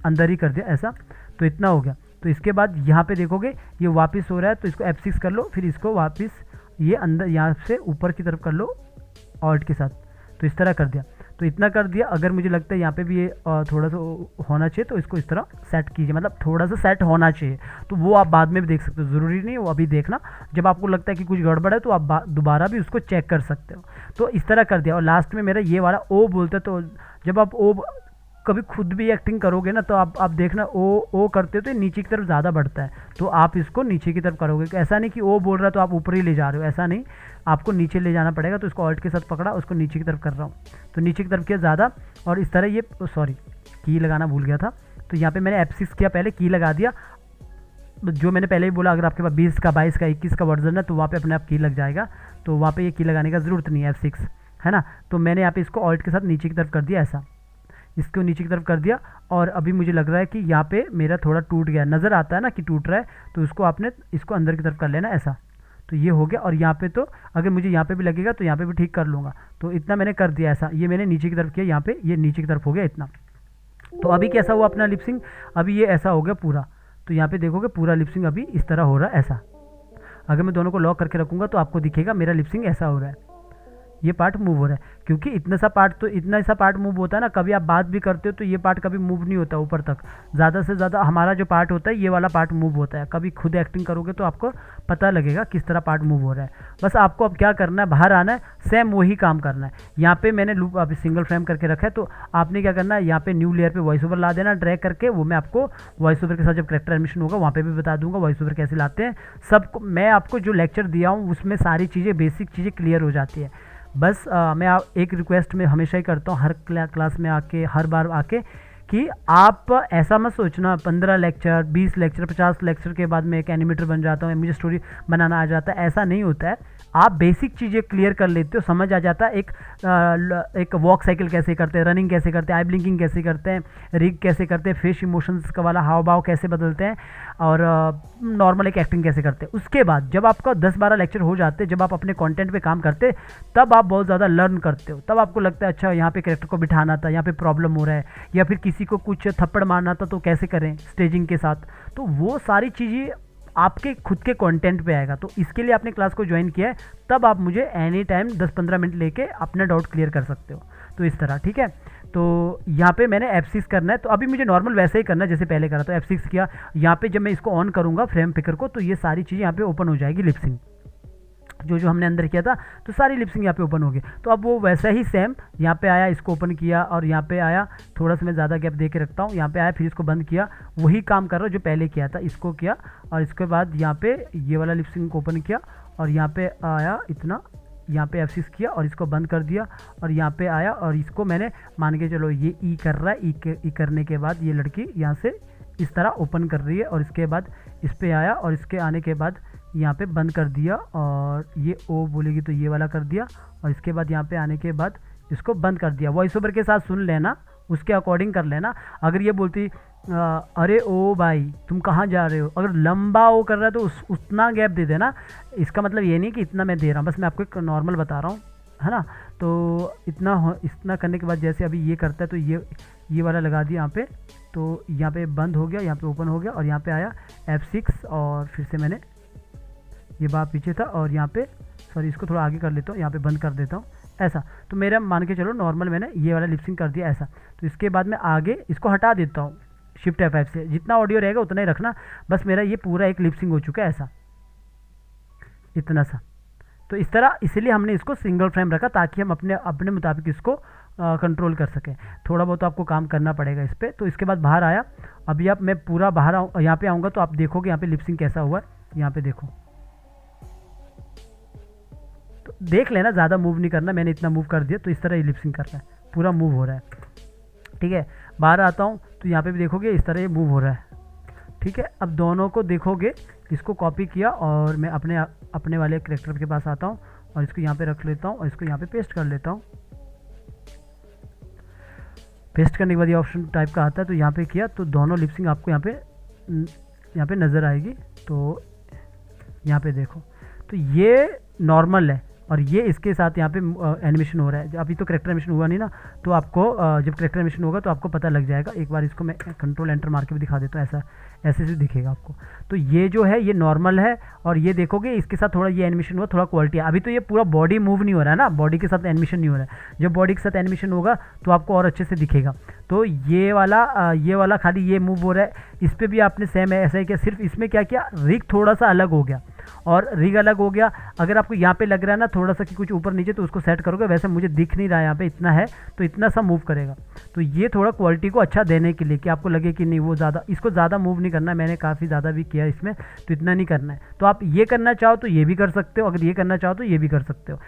अंदर ही कर दिया, ऐसा। तो इतना हो गया। तो इसके बाद यहाँ पे देखोगे ये वापस हो रहा है, तो इसको F6 कर लो, फिर इसको वापस ये अंदर यहाँ से ऊपर की तरफ कर लो ऑल्ट के साथ। तो इस तरह कर दिया, तो इतना कर दिया। अगर मुझे लगता है यहाँ पे भी ये थोड़ा सा होना चाहिए, तो इसको इस तरह सेट कीजिए, मतलब थोड़ा सा सेट होना चाहिए। तो वो आप बाद में भी देख सकते हो, ज़रूरी नहीं वो अभी देखना। जब आपको लगता है कि कुछ गड़बड़ है, तो आप दोबारा भी उसको चेक कर सकते हो। तो इस तरह कर दिया, और लास्ट में मेरा ये वाला ओ बोलता है। तो जब आप ओ कभी खुद भी एक्टिंग करोगे ना, तो आप देखना ओ करते हो तो नीचे की तरफ ज़्यादा बढ़ता है, तो आप इसको नीचे की तरफ करोगे। ऐसा नहीं कि ओ बोल रहा है तो आप ऊपर ही ले जा रहे हो, ऐसा नहीं, आपको नीचे ले जाना पड़ेगा। तो इसको ऑल्ट के साथ पकड़ा, उसको नीचे की तरफ कर रहा हूँ, तो नीचे की तरफ किया ज़्यादा। और इस तरह ये सॉरी की लगाना भूल गया था, तो यहाँ पर मैंने F6 किया, पहले की लगा दिया। जो मैंने पहले ही बोला, अगर आपके पास 20 का 22 का 21 का वर्जन है, तो वहाँ पे अपने आप की लग जाएगा, तो वहाँ पे ये की लगाने का ज़रूरत नहीं है, F6 है ना। तो मैंने यहाँ पे इसको ऑल्ट के साथ नीचे की तरफ कर दिया, ऐसा इसको नीचे की तरफ कर दिया। और अभी मुझे लग रहा है कि यहाँ पे मेरा थोड़ा टूट गया, नज़र आता है ना कि टूट रहा है, तो उसको आपने इसको अंदर की तरफ कर लेना, ऐसा। तो ये हो गया। और यहाँ पे तो अगर मुझे यहाँ पे भी लगेगा तो यहाँ पे भी ठीक कर लूँगा। तो इतना मैंने कर दिया, ऐसा। ये मैंने नीचे की तरफ किया, यहाँ पे ये नीचे की तरफ हो गया इतना। तो अभी कैसा हुआ अपना लिपसिंग, अभी ये ऐसा हो गया पूरा। तो यहाँ पे देखोगे पूरा लिपसिंग अभी इस तरह हो रहा है, ऐसा। अगर मैं दोनों को लॉक करके रखूँगा तो आपको दिखेगा मेरा लिपसिंग ऐसा हो रहा है, ये पार्ट मूव हो रहा है। क्योंकि इतना सा पार्ट मूव होता है ना, कभी आप बात भी करते हो तो ये पार्ट कभी मूव नहीं होता ऊपर तक। ज़्यादा से ज़्यादा हमारा जो पार्ट होता है, ये वाला पार्ट मूव होता है। कभी खुद एक्टिंग करोगे तो आपको पता लगेगा किस तरह पार्ट मूव हो रहा है। बस आपको अब क्या करना है, बाहर आना है, सेम वही काम करना है। यहाँ पे मैंने लूप अभी सिंगल फ्रेम करके रखा है, तो आपने क्या करना है, यहाँ पे न्यू लेयर पे वॉइस ओवर ला देना ड्रैग करके। वो मैं आपको वॉइस ओवर के साथ जब कैरेक्टर एनिमेशन होगा वहाँ पे भी बता दूंगा वॉइस ओवर कैसे लाते हैं। सब मैं आपको जो लेक्चर दिया हूँ उसमें सारी चीज़ें, बेसिक चीज़ें क्लियर हो जाती है। बस मैं एक रिक्वेस्ट में हमेशा ही करता हूँ, हर क्लास में आके, हर बार आके, कि आप ऐसा मत सोचना 15 लेक्चर 20 लेक्चर 50 लेक्चर के बाद मैं एक एनिमेटर बन जाता हूँ, मुझे स्टोरी बनाना आ जाता है। ऐसा नहीं होता है। आप बेसिक चीज़ें क्लियर कर लेते हो, समझ आ जाता है। एक वॉक साइकिल कैसे करते हैं, रनिंग कैसे करते हैं, आई ब्लिंकिंग कैसे करते हैं, रिग कैसे करते हैं, फेस इमोशंस का वाला हाव भाव कैसे बदलते हैं, और नॉर्मल एक एक्टिंग कैसे करते हैं। उसके बाद जब आपका 10-12 लेक्चर हो जाते हैं, जब आप अपने कंटेंट पे काम करते, तब आप बहुत ज़्यादा लर्न करते हो। तब आपको लगता है अच्छा यहाँ पे कैरेक्टर को बिठाना था, यहाँ पे प्रॉब्लम हो रहा है, या फिर किसी को कुछ थप्पड़ मारना था तो कैसे करें स्टेजिंग के साथ। तो वो सारी चीज़ें आपके खुद के कंटेंट पे आएगा। तो इसके लिए आपने क्लास को ज्वाइन किया है, तब आप मुझे एनी टाइम 10-15 मिनट लेके अपना डाउट क्लियर कर सकते हो। तो इस तरह ठीक है। तो यहाँ पे मैंने F6 करना है, तो अभी मुझे नॉर्मल वैसे ही करना है जैसे पहले करा। तो F6 किया, यहाँ पे जब मैं इसको ऑन करूँगा फ्रेम पिकर को, तो ये सारी चीज़ें यहाँ पे ओपन हो जाएगी, लिपसिंग जो हमने अंदर किया था, तो सारी लिपसिंग यहाँ पे ओपन हो गई। तो अब वो वैसा ही सेम यहाँ पे आया, इसको ओपन किया, और यहाँ पे आया, थोड़ा सा मैं ज़्यादा गैप दे के रखता हूँ, यहाँ पे आया, फिर इसको बंद किया, वही काम कर रहा हूँ जो पहले किया था, इसको किया, और इसके बाद यहाँ पे ये वाला लिपसिंग को ओपन किया, और यहाँ पे आया इतना, यहाँ पे F6 किया और इसको बंद कर दिया, और यहाँ पे आया, और इसको मैंने मान के चलो ये ई कर रहा है, ई करने के बाद ये लड़की यहाँ से इस तरह ओपन कर रही है, और इसके बाद इस पर आया, और इसके आने के बाद यहाँ पे बंद कर दिया, और ये ओ बोलेगी तो ये वाला कर दिया, और इसके बाद यहाँ पे आने के बाद इसको बंद कर दिया। वॉइस ओवर के साथ सुन लेना, उसके अकॉर्डिंग कर लेना। अगर ये बोलती अरे ओ भाई तुम कहाँ जा रहे हो, अगर लंबा ओ कर रहा है तो उतना गैप दे देना। इसका मतलब ये नहीं कि इतना मैं दे रहा हूँ, बस मैं आपको एक नॉर्मल बता रहा हूँ, है ना। तो इतना करने के बाद जैसे अभी ये करता है तो ये वाला लगा दिया यहाँ पे, तो यहाँ पे बंद हो गया, यहाँ पे ओपन हो गया, और यहाँ पे आया F6 और फिर से मैंने ये बार पीछे था और यहाँ पे सॉरी इसको थोड़ा आगे कर लेता हूँ, यहाँ पे बंद कर देता हूँ ऐसा। तो मेरा मान के चलो नॉर्मल मैंने ये वाला लिपसिंग कर दिया ऐसा। तो इसके बाद मैं आगे इसको हटा देता हूँ शिफ्ट F5 से, जितना ऑडियो रहेगा उतना ही रखना। बस मेरा ये पूरा एक लिपसिंग हो चुका है ऐसा, इतना सा। तो इस तरह इसलिए हमने इसको सिंगल फ्रेम रखा ताकि हम अपने अपने मुताबिक इसको कंट्रोल कर सकें। थोड़ा बहुत आपको काम करना पड़ेगा इस पर। तो इसके बाद बाहर आया, अभी आप मैं पूरा बाहर यहाँ पे आऊँगा तो आप देखोगे यहाँ पे लिपसिंग कैसा हुआ है। यहाँ पे देखो, तो देख लेना, ज़्यादा मूव नहीं करना, मैंने इतना मूव कर दिया। तो इस तरह ये लिपसिंग कर रहा है, पूरा मूव हो रहा है, ठीक है। बाहर आता हूँ तो यहाँ पे भी देखोगे इस तरह ये मूव हो रहा है, ठीक है। अब दोनों को देखोगे, इसको कॉपी किया और मैं अपने वाले कैरेक्टर के पास आता हूँ और इसको यहाँ पे रख लेता हूँ और इसको यहाँ पे पेस्ट कर लेता हूँ। पेस्ट करने के बाद ये ऑप्शन टाइप का आता है, तो यहाँ पे किया तो दोनों लिपसिंग आपको यहाँ पे नज़र आएगी। तो यहाँ पे देखो, तो ये नॉर्मल है और ये इसके साथ यहाँ पे एनिमेशन हो रहा है। अभी तो करेक्टर एनिमेशन हुआ नहीं ना, तो आपको जब करेक्टर एनिमेशन होगा तो आपको पता लग जाएगा। एक बार इसको मैं कंट्रोल एंटर मार के भी दिखा देता हूँ, ऐसे से दिखेगा आपको। तो ये जो है ये नॉर्मल है और ये देखोगे इसके साथ थोड़ा ये एनिमेशन हुआ, थोड़ा क्वालिटी है। अभी तो ये पूरा बॉडी मूव नहीं हो रहा है ना, बॉडी के साथ एनिमेशन नहीं हो रहा है। जब बॉडी के साथ एनिमेशन होगा तो आपको और अच्छे से दिखेगा। तो ये वाला खाली ये मूव हो रहा है, इस पर भी आपने सेम है ऐसा ही किया, सिर्फ इसमें क्या किया, रिग थोड़ा सा अलग हो गया और रिग अलग हो गया। अगर आपको यहाँ पे लग रहा है ना थोड़ा सा कि कुछ ऊपर नीचे, तो उसको सेट करोगे। वैसे मुझे दिख नहीं रहा है यहाँ पे इतना है, तो इतना सा मूव करेगा। तो ये थोड़ा क्वालिटी को अच्छा देने के लिए कि आपको लगे कि नहीं वो ज़्यादा, इसको ज़्यादा मूव नहीं करना है। मैंने काफ़ी ज़्यादा भी किया इसमें, तो इतना नहीं करना है। तो आप ये करना चाहो तो ये भी कर सकते हो, अगर ये करना चाहो तो ये भी कर सकते हो।